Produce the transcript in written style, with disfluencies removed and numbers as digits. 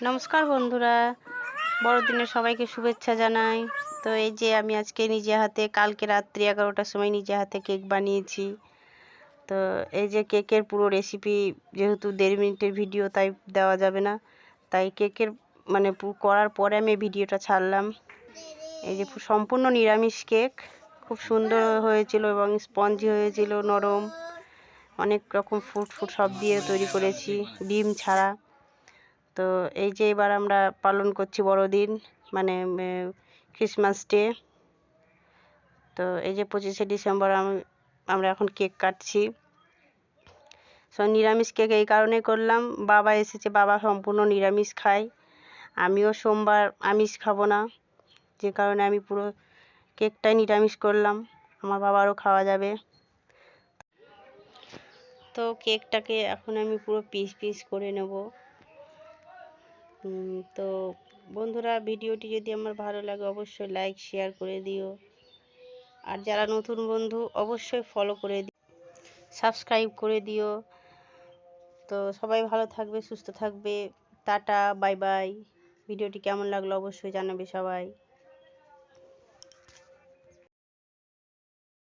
নমস্কার বন্ধুরা, বড়দিনের সবাইকে শুভেচ্ছা জানাই। তো এই যে আমি আজকে নিজে হাতে কালকে রাত্রি 11টার সময় নিজে হাতে কেক বানিয়েছি। তো এই যে কেকের পুরো রেসিপি, যেহেতু 1.5 মিনিটের ভিডিও তাই দেওয়া যাবে না, তাই কেকের মানে করার পরে আমি ভিডিওটা ছাড়লাম। এই যে সম্পূর্ণ নিরামিষ কেক, খুব সুন্দর হয়েছিল এবং স্পঞ্জি হয়েছিল, নরম, অনেক রকম ফ্রুট সব দিয়ে তৈরি করেছি, ডিম ছাড়া। তো এই যে এবার আমরা পালন করছি বড়দিন, মানে ক্রিসমাস ডে। তো এই যে 25শে ডিসেম্বর আমরা এখন কেক কাটছি। নিরামিষ কেক এই কারণে করলাম, বাবা এসেছে, বাবা সম্পূর্ণ নিরামিষ খায়, আমিও সোমবার আমিষ খাবো না, যে কারণে আমি পুরো কেকটাই নিরামিষ করলাম, আমার বাবারও খাওয়া যাবে। তো কেকটাকে এখন আমি পুরো পিস পিস করে নেব। তো বন্ধুরা, ভিডিওটি যদি আমার ভালো লাগে অবশ্যই লাইক শেয়ার করে দিও, আর যারা নতুন বন্ধু অবশ্যই ফলো করে দিও, সাবস্ক্রাইব করে দিও। তো সবাই ভালো থাকবে, সুস্থ থাকবে, টাটা, বাই বাই। ভিডিওটি কেমন লাগলো অবশ্যই জানাবে সবাই।